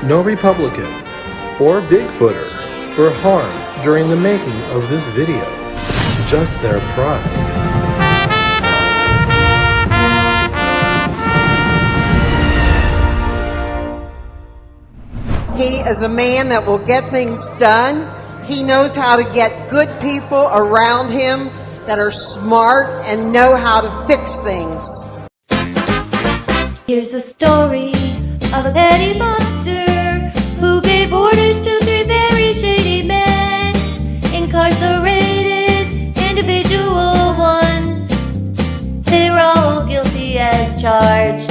No Republican or Bigfooter were harmed during the making of this video, just their pride. He is a man that will get things done. He knows how to get good people around him that are smart and know how to fix things. Here's a story of a petty mobster who gave orders to 3 very shady men. Incarcerated individual 1. They're all guilty as charged.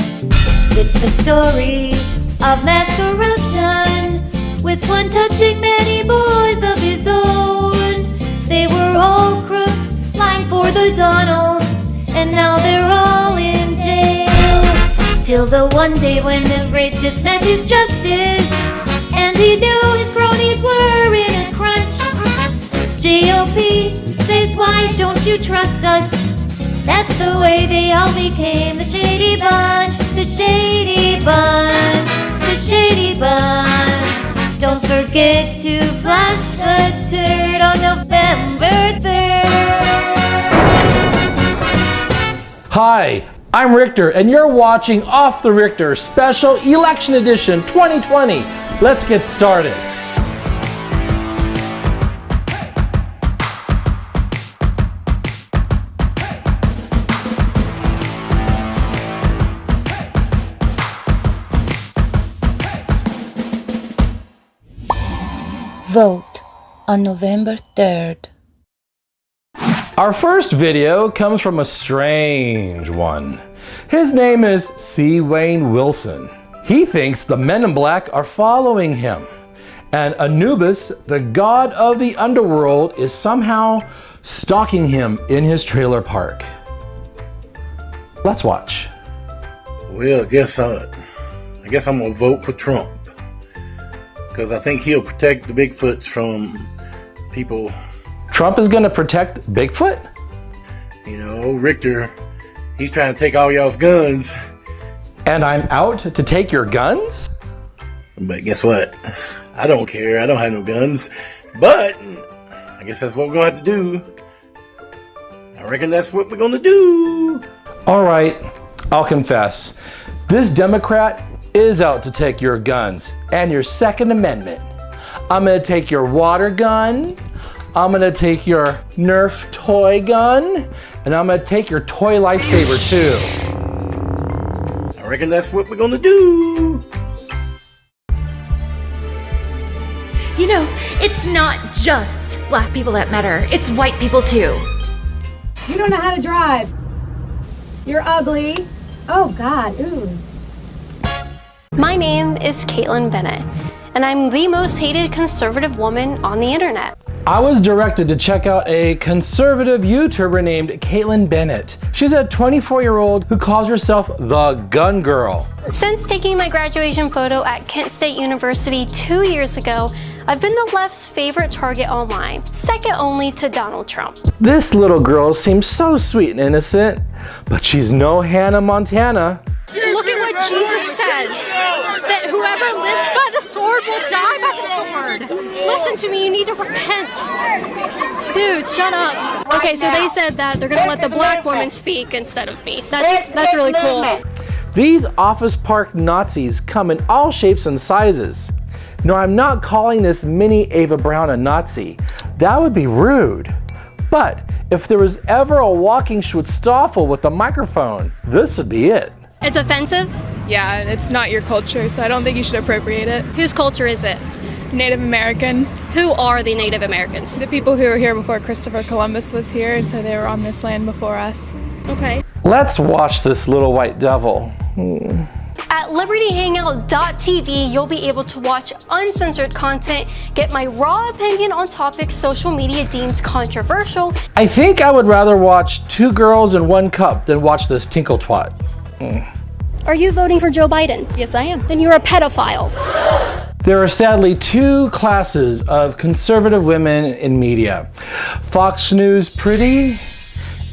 It's the story of mass corruption, with one touching many boys of his own. They were all crooks, lying for the Donald, and now they're all in jail. Till the one day when this racist meant his justice, and he knew his cronies were in a crunch. GOP says, why don't you trust us? That's the way they all became the Shady Bunch, the Shady Bunch, the Shady Bunch. Don't forget to flash the turd on November 3rd. Hi, I'm Rictor, and you're watching Off the Rictor Special Election Edition 2020. Let's get started. Vote on November 3rd. Our first video comes from a strange one. His name is C. Wayne Wilson. He thinks the men in black are following him, and Anubis, the god of the underworld, is somehow stalking him in his trailer park. Let's watch. Well, I guess I'm gonna vote for Trump, because I think he'll protect the Bigfoots from people. Trump is gonna protect Bigfoot? You know, Rictor, he's trying to take all y'all's guns. And I'm out to take your guns? But guess what? I don't care. I don't have no guns. But I guess that's what we're gonna have to do. I reckon that's what we're gonna do. All right, I'll confess. This Democrat is out to take your guns and your Second Amendment. I'm gonna take your water gun, I'm gonna take your Nerf toy gun, and I'm gonna take your toy lightsaber too. I reckon that's what we're gonna do. You know, it's not just black people that matter, it's white people too. You don't know how to drive. You're ugly. Oh God, ooh. My name is Caitlin Bennett, and I'm the most hated conservative woman on the internet. I was directed to check out a conservative YouTuber named Caitlin Bennett. She's a 24-year-old who calls herself the Gun Girl. Since taking my graduation photo at Kent State University 2 years ago, I've been the left's favorite target online, second only to Donald Trump. This little girl seems so sweet and innocent, but she's no Hannah Montana. Look at what Jesus says, that whoever lives by the sword will die by the sword. Listen to me, you need to repent. Dude, shut up. Okay, so they said that they're gonna let the black woman speak instead of me. That's really cool. These office park Nazis come in all shapes and sizes. No, I'm not calling this mini Ava Brown a Nazi. That would be rude. But if there was ever a walking Schwitzstoffel with a microphone, this would be it. It's offensive? Yeah, it's not your culture, so I don't think you should appropriate it. Whose culture is it? Native Americans. Who are the Native Americans? The people who were here before Christopher Columbus was here, and so they were on this land before us. Okay. Let's watch this little white devil. At libertyhangout.tv, you'll be able to watch uncensored content, get my raw opinion on topics social media deems controversial. I think I would rather watch 2 girls in 1 cup than watch this tinkle twat. Are you voting for Joe Biden? Yes, I am. Then you're a pedophile. There are sadly 2 classes of conservative women in media. Fox News pretty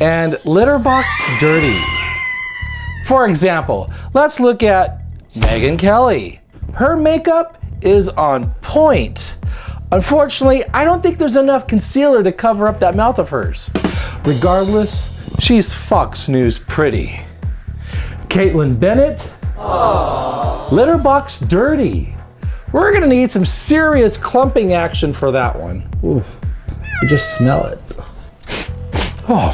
and Litterbox dirty. For example, let's look at Megyn Kelly. Her makeup is on point. Unfortunately, I don't think there's enough concealer to cover up that mouth of hers. Regardless, she's Fox News pretty. Caitlin Bennett, litter box dirty. We're gonna need some serious clumping action for that one. Ooh, you just smell it. Oh,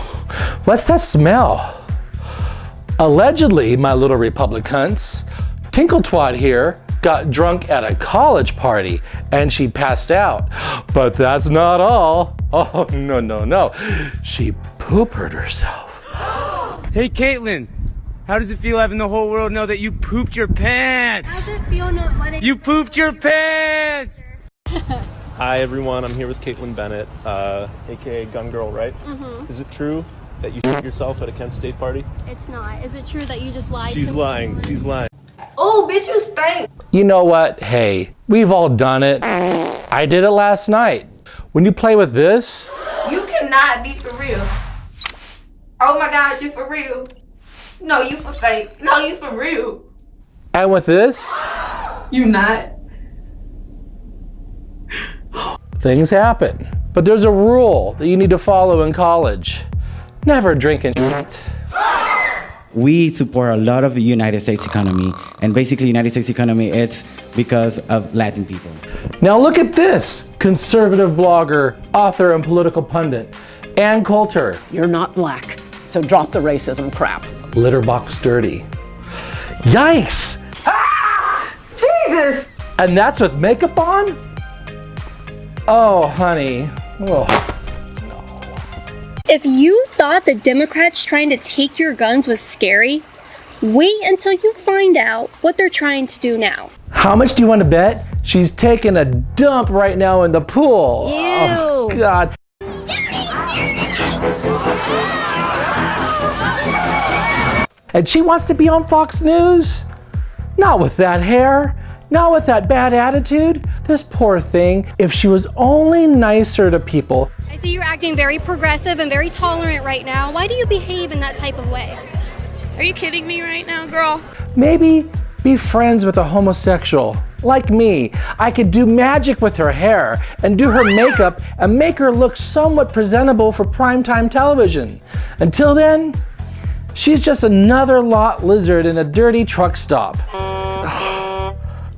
what's that smell? Allegedly, my little Republicans, Tinkletwad here got drunk at a college party and she passed out. But that's not all. Oh, no. She poopered herself. Hey, Caitlin, how does it feel having the whole world know that you pooped your pants? How does it feel not letting You pooped your pants! Hi everyone, I'm here with Caitlin Bennett, aka Gun Girl, right? Mm-hmm. Is it true that you shit yourself at a Kent State party? It's not. Is it true that you just lied She's to me? lying, she's lying. Oh, bitch, you stink. You know what? Hey, we've all done it. I did it last night. When you play with this, You cannot be for real. Oh my God, you for real. No, you for fake. No, you for real. and with this, You not. things happen. But there's a rule that you need to follow in college. Never drink and eat. We support a lot of the United States economy, and basically United States economy, it's because of Latin people. Now look at this conservative blogger, author, and political pundit, Ann Coulter. You're not black, so drop the racism crap. Litterbox dirty. Yikes! Jesus! And that's with makeup on? Oh, honey. Oh. If you thought the Democrats trying to take your guns was scary, wait until you find out what they're trying to do now. How much do you want to bet? She's taking a dump right now in the pool. Ew. Oh, God. And she wants to be on Fox News? Not with that hair. Not with that bad attitude. This poor thing, if she was only nicer to people. I see you're acting very progressive and very tolerant right now. Why do you behave in that type of way? Are you kidding me right now, girl? Maybe be friends with a homosexual. Like me. I could do magic with her hair and do her makeup and make her look somewhat presentable for primetime television. Until then, she's just another lot lizard in a dirty truck stop.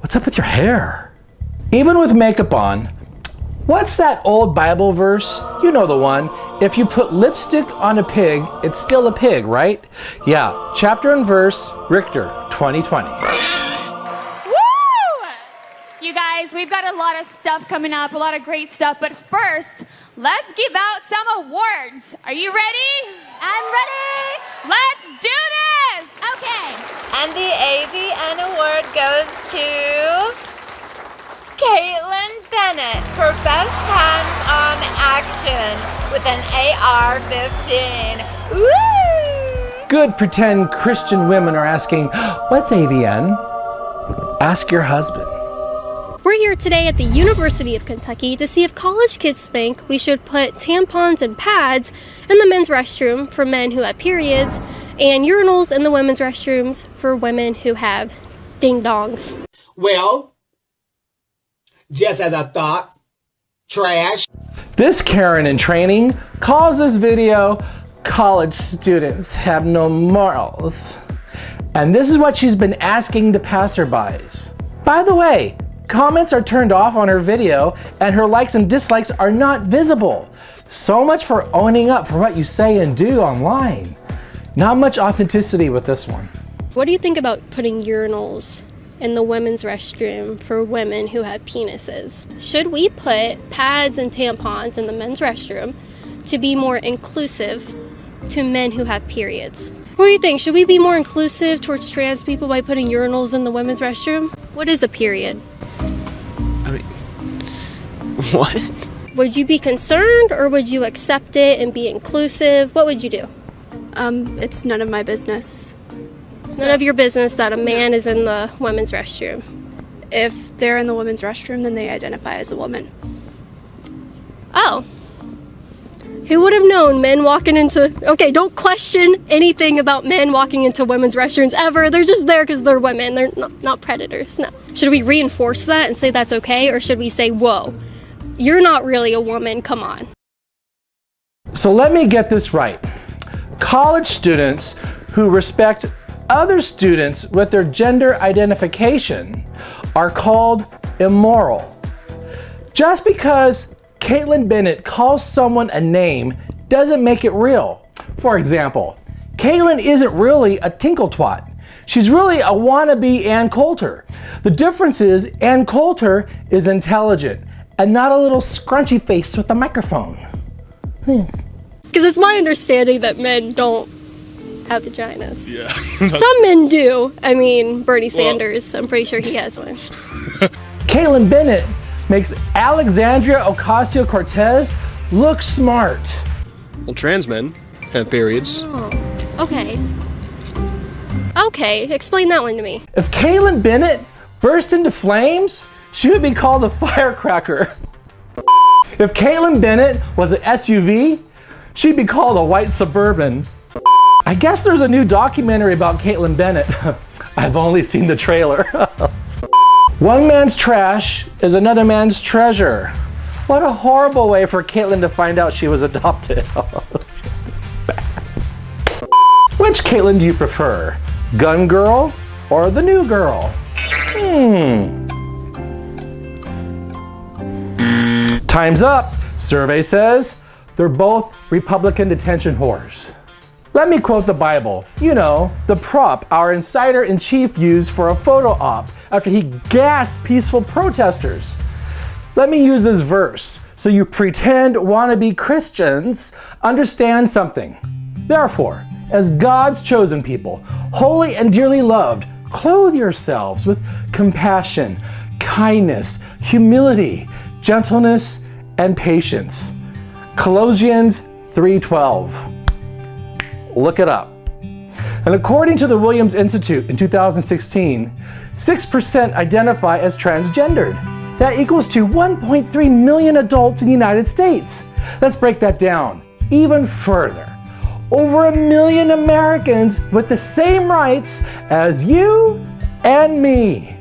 What's up with your hair? Even with makeup on, what's that old Bible verse? You know the one. If you put lipstick on a pig, it's still a pig, right? Yeah, chapter and verse, Rictor, 2020. You guys, we've got a lot of stuff coming up, a lot of great stuff, but first, let's give out some awards. Are you ready? I'm ready. Let's do this! Okay. And the AVN award goes to Caitlin Bennett for Best Hands-On Action with an AR-15. Woo! Good pretend Christian women are asking, what's AVN? Ask your husband. We're here today at the University of Kentucky to see if college kids think we should put tampons and pads in the men's restroom for men who have periods and urinals in the women's restrooms for women who have ding-dongs. Well, just as I thought, trash. This Karen in training calls this video, college students have no morals. And this is what she's been asking the passerbys. By the way, comments are turned off on her video and her likes and dislikes are not visible. So much for owning up for what you say and do online. Not much authenticity with this one. What do you think about putting urinals in the women's restroom for women who have penises? Should we put pads and tampons in the men's restroom to be more inclusive to men who have periods? What do you think? Should we be more inclusive towards trans people by putting urinals in the women's restroom? What is a period? I mean, what? Would you be concerned or would you accept it and be inclusive? What would you do? It's none of my business. None of your business that a man is in the women's restroom. If they're in the women's restroom, then they identify as a woman. Oh. Who would have known men walking into... Okay, don't question anything about men walking into women's restrooms ever. They're just there because they're women. They're not predators, no. Should we reinforce that and say that's okay? Or should we say, whoa, you're not really a woman, come on. So let me get this right. College students who respect other students with their gender identification are called immoral. Just because Caitlin Bennett calls someone a name doesn't make it real. For example, Caitlin isn't really a tinkle twat. She's really a wannabe Ann Coulter. The difference is Ann Coulter is intelligent and not a little scrunchy face with a microphone. Because it's my understanding that men don't have vaginas. Yeah. Some men do. I mean, Bernie Sanders, I'm pretty sure he has one. Caitlin Bennett makes Alexandria Ocasio-Cortez look smart. Well, trans men have periods. Oh, okay. Okay, explain that one to me. If Caitlin Bennett burst into flames, she would be called a firecracker. If Caitlin Bennett was an SUV, she'd be called a white Suburban. I guess there's a new documentary about Caitlin Bennett. I've only seen the trailer. One man's trash is another man's treasure. What a horrible way for Caitlin to find out she was adopted. That's bad. Which Caitlin do you prefer? Gun girl or the new girl? Time's up. Survey says they're both Republican detention whores. Let me quote the Bible. You know, the prop our insider-in-chief used for a photo op after he gassed peaceful protesters. Let me use this verse so you pretend wannabe Christians understand something. Therefore, as God's chosen people, holy and dearly loved, clothe yourselves with compassion, kindness, humility, gentleness, and patience. Colossians 3:12. Look it up. And according to the Williams Institute in 2016, 6% identify as transgendered. That equals to 1.3 million adults in the United States. Let's break that down even further. Over 1 million Americans with the same rights as you and me.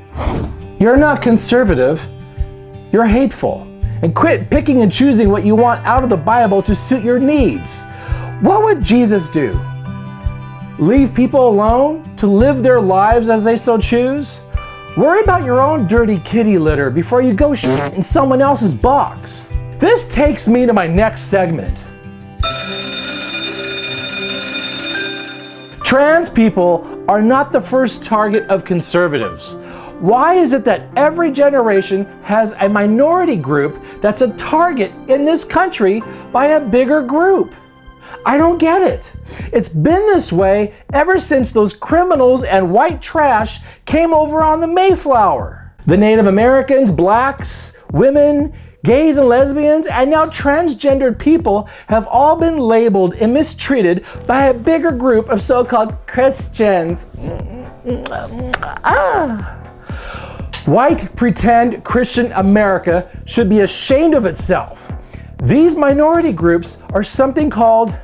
You're not conservative, you're hateful. And quit picking and choosing what you want out of the Bible to suit your needs. What would Jesus do? Leave people alone to live their lives as they so choose? Worry about your own dirty kitty litter before you go shit in someone else's box. This takes me to my next segment. Trans people are not the first target of conservatives. Why is it that every generation has a minority group that's a target in this country by a bigger group? I don't get it. It's been this way ever since those criminals and white trash came over on the Mayflower. The Native Americans, blacks, women, gays and lesbians, and now transgendered people have all been labeled and mistreated by a bigger group of so-called Christians. White pretend Christian America should be ashamed of itself. These minority groups are something called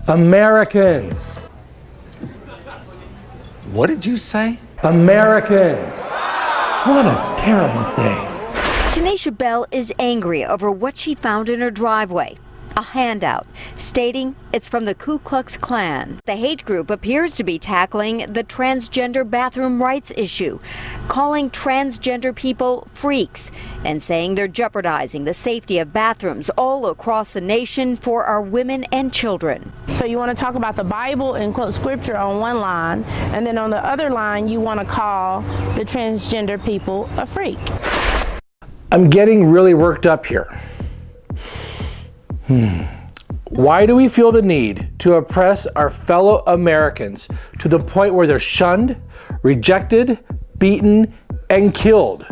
Americans. What did you say? Americans. What a terrible thing. Tanisha Bell is angry over what she found in her driveway. A handout stating it's from the Ku Klux Klan. The hate group appears to be tackling the transgender bathroom rights issue, calling transgender people freaks and saying they're jeopardizing the safety of bathrooms all across the nation for our women and children. So you want to talk about the Bible and quote scripture on one line, and then on the other line you want to call the transgender people a freak. I'm getting really worked up here. Why do we feel the need to oppress our fellow Americans to the point where they're shunned, rejected, beaten, and killed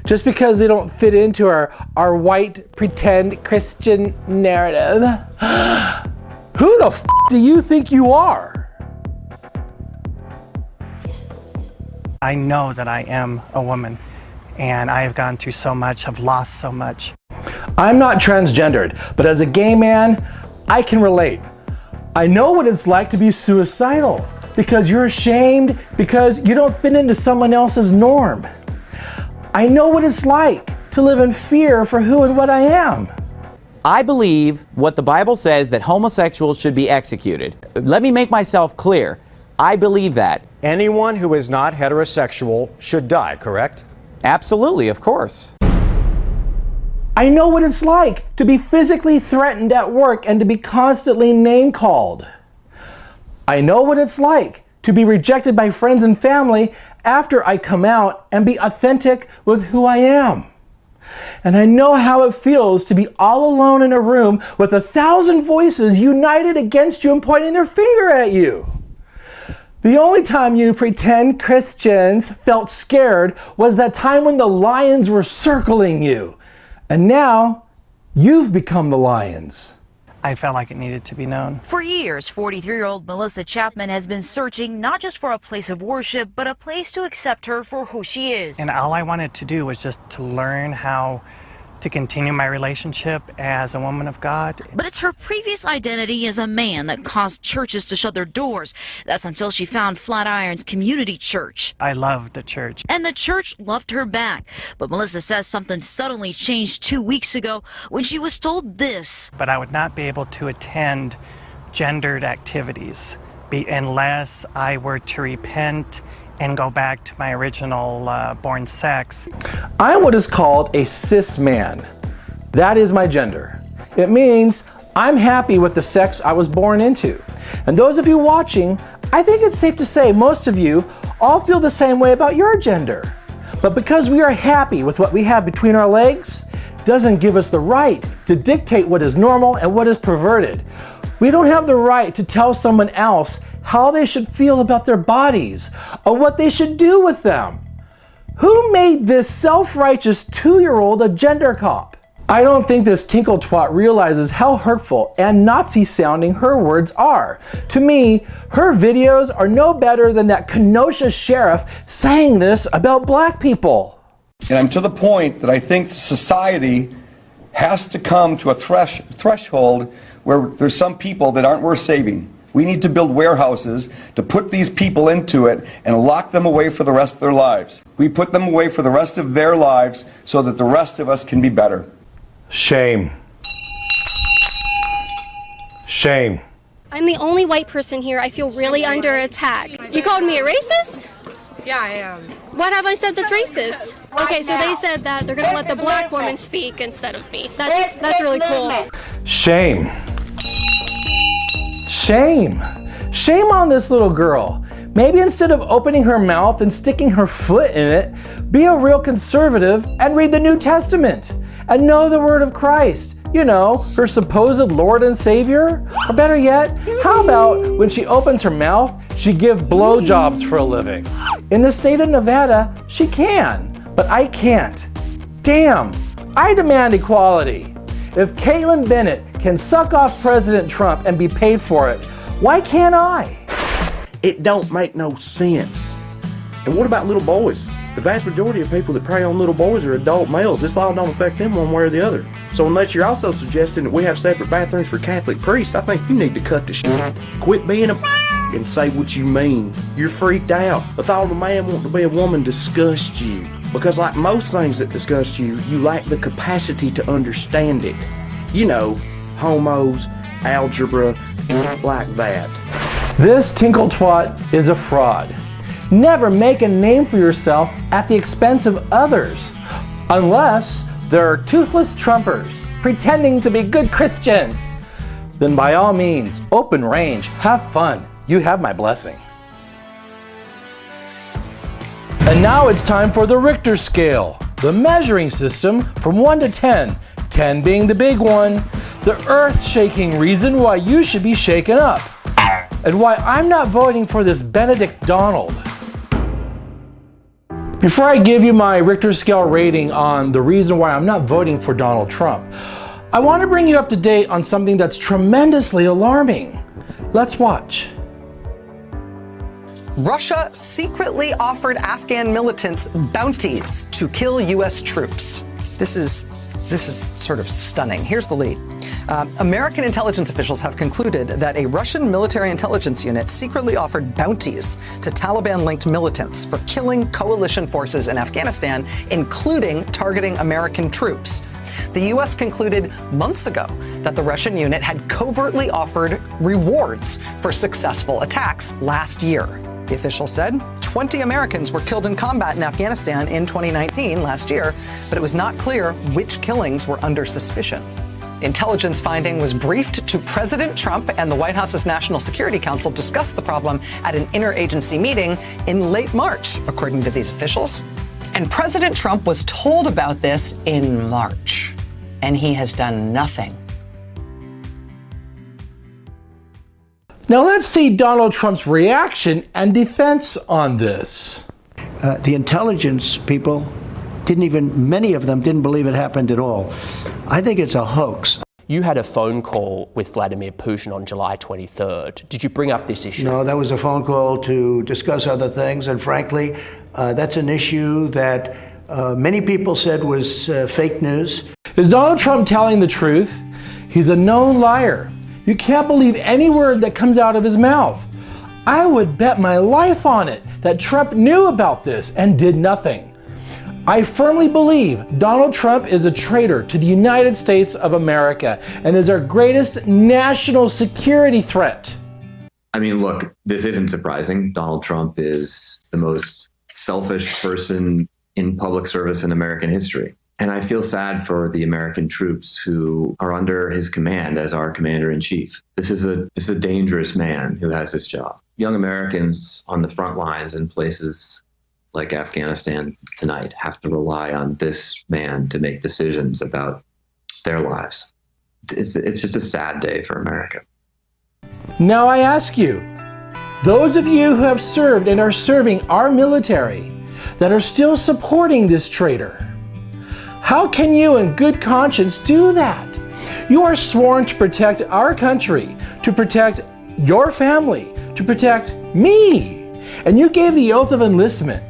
just because they don't fit into our white pretend Christian narrative? Who the f do you think you are? I know that I am a woman, and I have gone through so much, have lost so much. I'm not transgendered, but as a gay man, I can relate. I know what it's like to be suicidal because you're ashamed because you don't fit into someone else's norm. I know what it's like to live in fear for who and what I am. I believe what the Bible says, that homosexuals should be executed. Let me make myself clear. I believe that. Anyone who is not heterosexual should die, correct? Absolutely, of course. I know what it's like to be physically threatened at work and to be constantly name-called. I know what it's like to be rejected by friends and family after I come out and be authentic with who I am. And I know how it feels to be all alone in a room with 1,000 voices united against you and pointing their finger at you. The only time you pretend Christians felt scared was that time when the lions were circling you. And now, you've become the lions. I felt like it needed to be known. For years, 43-year-old Melissa Chapman has been searching not just for a place of worship, but a place to accept her for who she is. And all I wanted to do was just to learn how to continue my relationship as a woman of God. But it's her previous identity as a man that caused churches to shut their doors. That's until she found Flatiron's community church. I loved the church. And the church loved her back. But Melissa says something suddenly changed 2 weeks ago when she was told this. But I would not be able to attend gendered activities unless I were to repent and go back to my original born sex. I'm what is called a cis man. That is my gender. It means I'm happy with the sex I was born into. And those of you watching, I think it's safe to say most of you all feel the same way about your gender. But because we are happy with what we have between our legs, doesn't give us the right to dictate what is normal and what is perverted. We don't have the right to tell someone else how they should feel about their bodies or what they should do with them. Who made this self-righteous 2-year-old a gender cop? I don't think this tinkle twat realizes how hurtful and Nazi-sounding her words are. To me, her videos are no better than that Kenosha sheriff saying this about black people. And I'm to the point that I think society has to come to a threshold where there's some people that aren't worth saving. We need to build warehouses to put these people into it and lock them away for the rest of their lives. We put them away for the rest of their lives so that the rest of us can be better. Shame. Shame. I'm the only white person here. I feel really under attack. You called me a racist? Yeah, I am. What have I said that's racist? Okay, so they said that they're gonna let the black woman speak instead of me. That's really cool. Shame. Shame. Shame on this little girl. Maybe instead of opening her mouth and sticking her foot in it, be a real conservative and read the New Testament and know the word of Christ. You know, her supposed Lord and Savior. Or better yet, how about when she opens her mouth, she give blowjobs for a living? In the state of Nevada, she can, but I can't. Damn, I demand equality. If Caitlin Bennett can suck off President Trump and be paid for it, why can't I? It don't make no sense. And what about little boys? The vast majority of people that prey on little boys are adult males. This law don't affect them one way or the other. So unless you're also suggesting that we have separate bathrooms for Catholic priests, I think you need to cut the shit. Quit being a and say what you mean. You're freaked out. The thought of a man wanting to be a woman disgusts you. Because like most things that disgust you, you lack the capacity to understand it. You know, homos, algebra, like that. This tinkle twat is a fraud. Never make a name for yourself at the expense of others, unless they're toothless Trumpers pretending to be good Christians. Then by all means, open range, have fun. You have my blessing. And now it's time for the Richter scale, the measuring system from 1 to 10, 10 being the big one, the earth-shaking reason why you should be shaken up, and why I'm not voting for this Benedict Donald. Before I give you my Richter scale rating on the reason why I'm not voting for Donald Trump, I want to bring you up to date on something that's tremendously alarming. Let's watch. Russia secretly offered Afghan militants bounties to kill U.S. troops. This is This is sort of stunning. Here's the lead. American intelligence officials have concluded that a Russian military intelligence unit secretly offered bounties to Taliban-linked militants for killing coalition forces in Afghanistan, including targeting American troops. The U.S. concluded months ago that the Russian unit had covertly offered rewards for successful attacks last year. The official said 20 Americans were killed in combat in Afghanistan in 2019, last year, but it was not clear which killings were under suspicion. Intelligence finding was briefed to President Trump, and the White House's National Security Council discussed the problem at an interagency meeting in late March, according to these officials. And President Trump was told about this in March, and he has done nothing. Now let's see Donald Trump's reaction and defense on this. The intelligence people many of them didn't believe it happened at all. I think it's a hoax. You had a phone call with Vladimir Putin on July 23rd. Did you bring up this issue? No, that was a phone call to discuss other things, and frankly, that's an issue that many people said was fake news. Is Donald Trump telling the truth? He's a known liar. You can't believe any word that comes out of his mouth. I would bet my life on it that Trump knew about this and did nothing. I firmly believe Donald Trump is a traitor to the United States of America and is our greatest national security threat. I mean, look, this isn't surprising. Donald Trump is the most selfish person in public service in American history. And I feel sad for the American troops who are under his command as our commander-in-chief. This is a dangerous man who has this job. Young Americans on the front lines in places like Afghanistan tonight have to rely on this man to make decisions about their lives. It's just a sad day for America. Now I ask you, those of you who have served and are serving our military that are still supporting this traitor, how can you in good conscience do that? You are sworn to protect our country, to protect your family, to protect me, and you gave the oath of enlistment.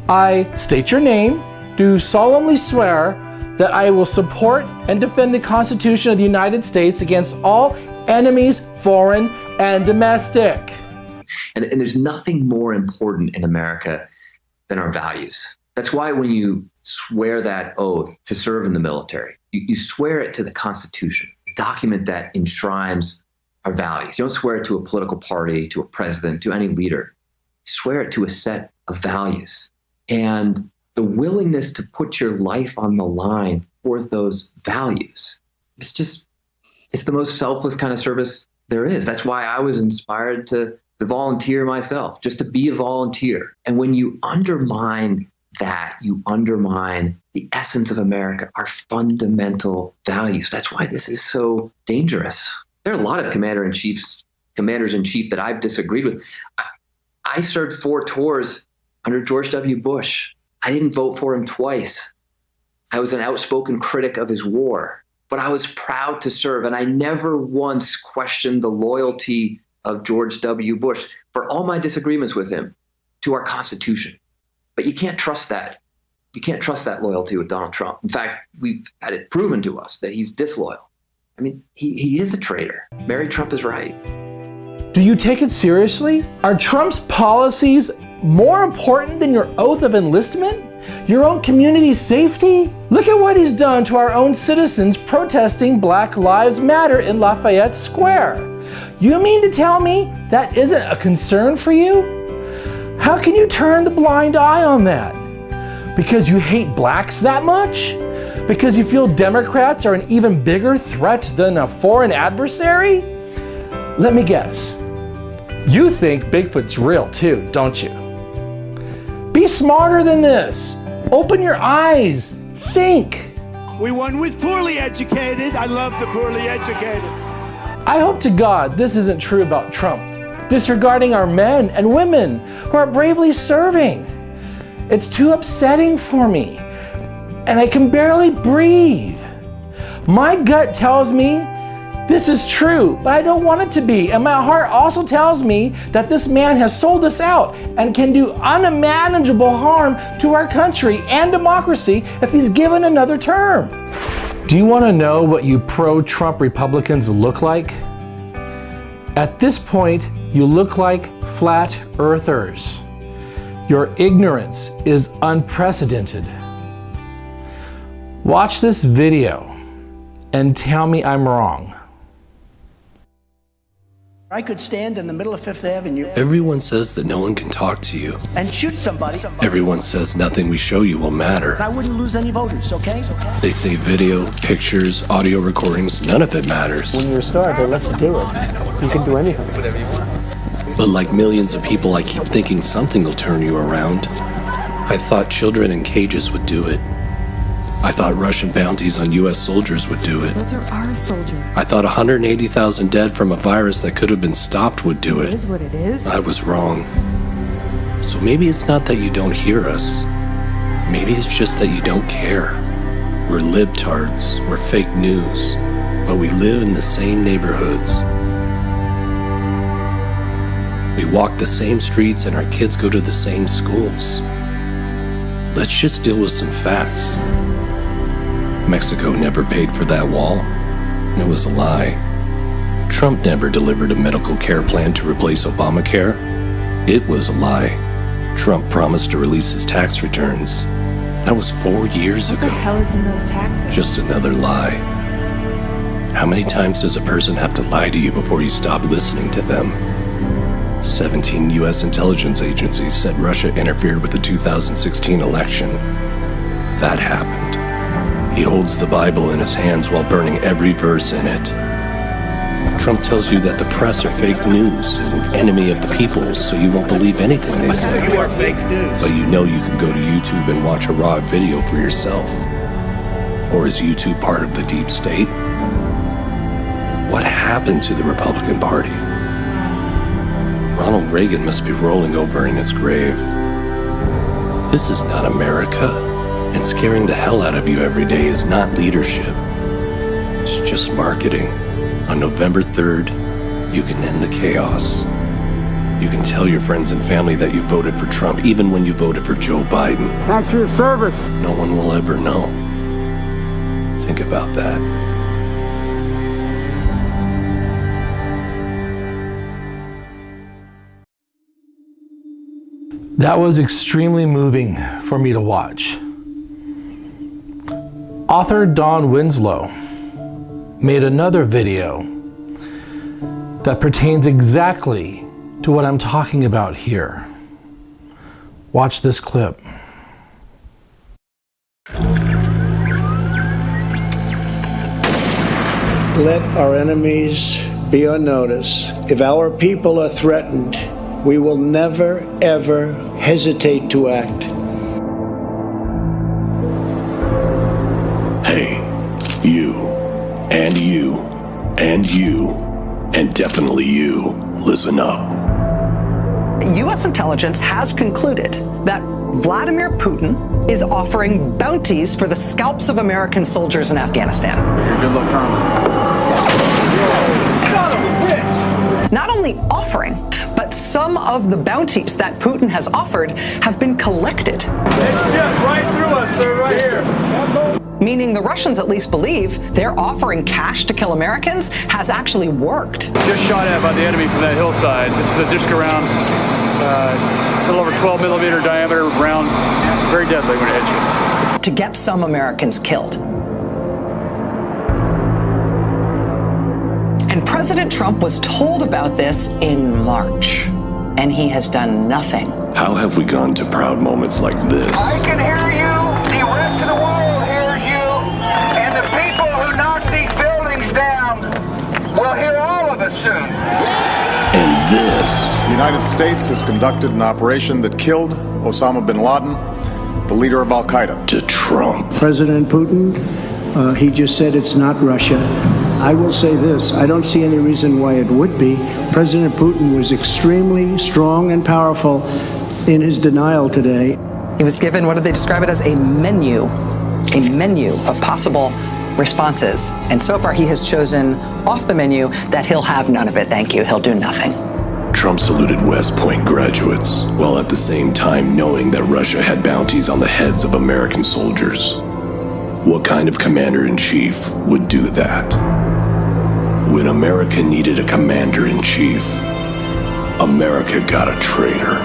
I state your name, do solemnly swear that I will support and defend the Constitution of the United States against all enemies, foreign and domestic. And there's nothing more important in America than our values. That's why when you swear that oath to serve in the military, you swear it to the Constitution, a document that enshrines our values. You don't swear it to a political party, to a president, to any leader. You swear it to a set of values. And the willingness to put your life on the line for those values, it's the most selfless kind of service there is. That's why I was inspired to volunteer myself, just to be a volunteer. And when you undermine that, you undermine the essence of America, our fundamental values. That's why this is so dangerous. There are a lot of commanders-in-chief that I've disagreed with. I served 4 tours under George W. Bush. I didn't vote for him twice. I was an outspoken critic of his war, but I was proud to serve, and I never once questioned the loyalty of George W. Bush, for all my disagreements with him, to our Constitution. But you can't trust that. You can't trust that loyalty with Donald Trump. In fact, we've had it proven to us that he's disloyal. I mean, he is a traitor. Mary Trump is right. Do you take it seriously? Are Trump's policies more important than your oath of enlistment? Your own community safety? Look at what he's done to our own citizens protesting Black Lives Matter in Lafayette Square. You mean to tell me that isn't a concern for you? How can you turn the blind eye on that? Because you hate blacks that much? Because you feel Democrats are an even bigger threat than a foreign adversary? Let me guess. You think Bigfoot's real too, don't you? Be smarter than this. Open your eyes. Think. We won with poorly educated. I love the poorly educated. I hope to God this isn't true about Trump, disregarding our men and women who are bravely serving. It's too upsetting for me, and I can barely breathe. My gut tells me This is true, but I don't want it to be. And my heart also tells me that this man has sold us out and can do unimaginable harm to our country and democracy if he's given another term. Do you want to know what you pro-Trump Republicans look like? At this point, you look like flat earthers. Your ignorance is unprecedented. Watch this video and tell me I'm wrong. I could stand in the middle of Fifth Avenue Everyone says that no one can talk to you. and shoot somebody. Everyone says nothing we show you will matter. I wouldn't lose any voters, okay? They say video, pictures, audio recordings, none of it matters. When you're a star, they let you do it. You can do anything. But like millions of people, I keep thinking something will turn you around. I thought children in cages would do it. I thought Russian bounties on U.S. soldiers would do it. Those are our soldiers. I thought 180,000 dead from a virus that could have been stopped would do it. It is what it is. I was wrong. So maybe it's not that you don't hear us. Maybe it's just that you don't care. We're libtards, we're fake news, but we live in the same neighborhoods. We walk the same streets and our kids go to the same schools. Let's just deal with some facts. Mexico never paid for that wall. It was a lie. Trump never delivered a medical care plan to replace Obamacare. It was a lie. Trump promised to release his tax returns. That was 4 years ago. What the hell is in those taxes? Just another lie. How many times does a person have to lie to you before you stop listening to them? 17 U.S. intelligence agencies said Russia interfered with the 2016 election. That happened. He holds the Bible in his hands while burning every verse in it. Trump tells you that the press are fake news and enemy of the people, so you won't believe anything they say. You are fake news. But you know you can go to YouTube and watch a raw video for yourself. Or is YouTube part of the deep state? What happened to the Republican Party? Ronald Reagan must be rolling over in his grave. This is not America. And scaring the hell out of you every day is not leadership. It's just marketing. On November 3rd, you can end the chaos. You can tell your friends and family that you voted for Trump, even when you voted for Joe Biden. Thanks for your service. No one will ever know. Think about that. That was extremely moving for me to watch. Author Don Winslow made another video that pertains exactly to what I'm talking about here. Watch this clip. Let our enemies be on notice. If our people are threatened, we will never, ever hesitate to act. Hey, you, and you, and you, and definitely you, listen up. U.S. intelligence has concluded that Vladimir Putin is offering bounties for the scalps of American soldiers in Afghanistan. Good luck, Not only offering, but some of the bounties that Putin has offered have been collected. It's just right through us, sir, right here. Meaning the Russians at least believe their offering cash to kill Americans has actually worked. Just shot at by the enemy from that hillside. This is a disc around, a little over 12 millimeter diameter round, very deadly when it hits you. To get some Americans killed. And President Trump was told about this in March, and he has done nothing. How have we gone to proud moments like this? I can hear you. The rest of the world hears you. And the people who knock these buildings down will hear all of us soon. And this. The United States has conducted an operation that killed Osama bin Laden, the leader of Al-Qaeda. To Trump. President Putin, he just said it's not Russia. I will say this, I don't see any reason why it would be. President Putin was extremely strong and powerful in his denial today. He was given, what did they describe it as, a menu of possible response is. And so far, he has chosen off the menu that he'll have none of it. Thank you. He'll do nothing. Trump saluted West Point graduates, while at the same time knowing that Russia had bounties on the heads of American soldiers. What kind of commander-in-chief would do that? When America needed a commander-in-chief, America got a traitor.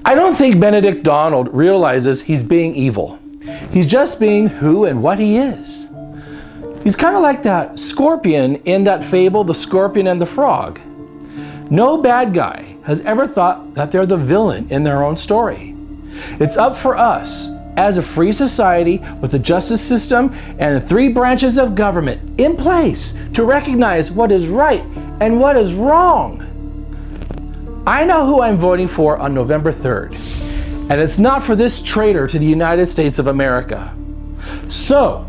I don't think Benedict Donald realizes he's being evil. He's just being who and what he is. He's kind of like that scorpion in that fable, The Scorpion and the Frog. No bad guy has ever thought that they're the villain in their own story. It's up for us, as a free society with a justice system and the 3 branches of government in place, to recognize what is right and what is wrong. I know who I'm voting for on November 3rd, and it's not for this traitor to the United States of America. So,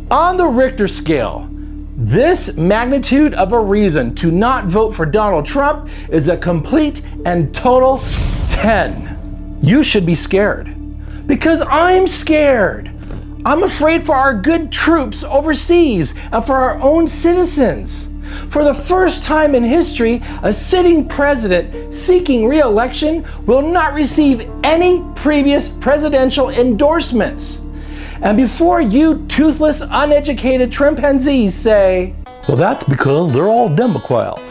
on the Richter scale, this magnitude of a reason to not vote for Donald Trump is a complete and total 10. You should be scared. Because I'm scared. I'm afraid for our good troops overseas and for our own citizens. For the first time in history, a sitting president seeking re-election will not receive any previous presidential endorsements. And before you toothless, uneducated chimpanzees say, well, that's because they're all Democrats.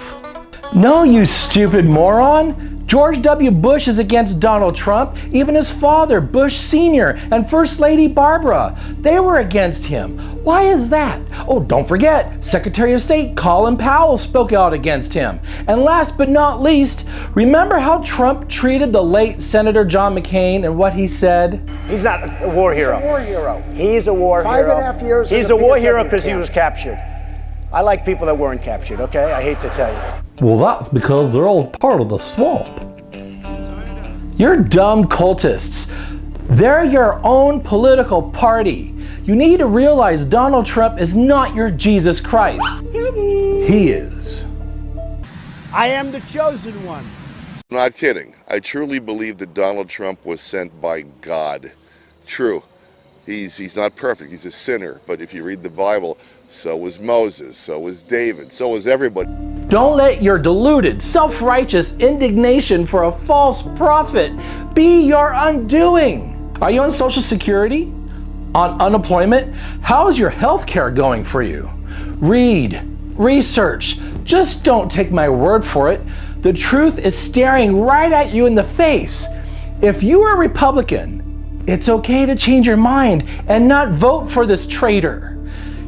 No, you stupid moron. George W. Bush is against Donald Trump. Even his father, Bush Sr., and First Lady Barbara, they were against him. Why is that? Oh, don't forget, Secretary of State Colin Powell spoke out against him. And last but not least, remember how Trump treated the late Senator John McCain and what he said? He's not a war hero. He's a war hero. He's a war hero. 5.5 years. He's a war hero because he was captured. I like people that weren't captured, okay? I hate to tell you. Well, that's because they're all part of the swamp. You're dumb cultists. They're your own political party. You need to realize Donald Trump is not your Jesus Christ. He is. I am the chosen one. Not kidding. I truly believe that Donald Trump was sent by God. True. He's not perfect. He's a sinner. But if you read the Bible, so was Moses, so was David, so was everybody. Don't let your deluded, self-righteous indignation for a false prophet be your undoing. Are you on Social Security? On unemployment? How's your health care going for you? Read, research. Just don't take my word for it. The truth is staring right at you in the face. If you are a Republican, it's okay to change your mind and not vote for this traitor.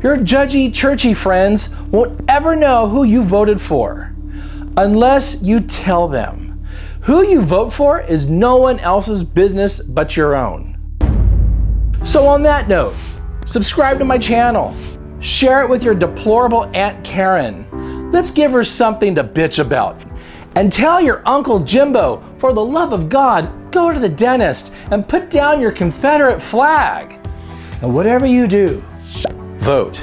Your judgy, churchy friends won't ever know who you voted for unless you tell them. Who you vote for is no one else's business but your own. So on that note, subscribe to my channel. Share it with your deplorable Aunt Karen. Let's give her something to bitch about. And tell your Uncle Jimbo, for the love of God, go to the dentist and put down your Confederate flag. And whatever you do, vote.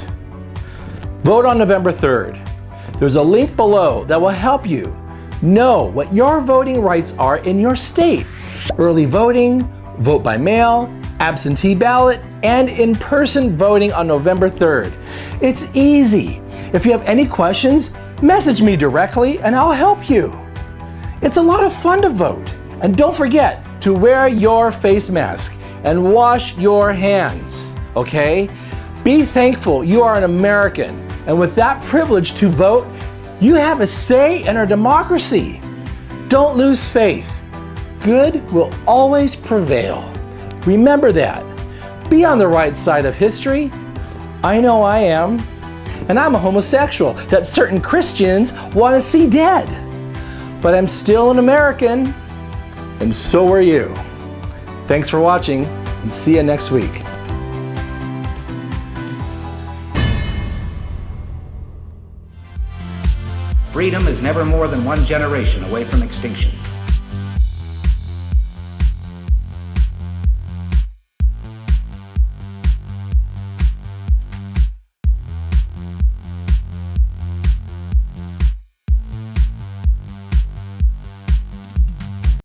Vote on November 3rd. There's a link below that will help you know what your voting rights are in your state. Early voting, vote by mail, absentee ballot, and in-person voting on November 3rd. It's easy. If you have any questions, message me directly and I'll help you. It's a lot of fun to vote. And don't forget to wear your face mask and wash your hands, okay? Be thankful you are an American, and with that privilege to vote, you have a say in our democracy. Don't lose faith. Good will always prevail. Remember that. Be on the right side of history. I know I am. And I'm a homosexual that certain Christians want to see dead. But I'm still an American, and so are you. Thanks for watching, and see you next week. Freedom is never more than one generation away from extinction.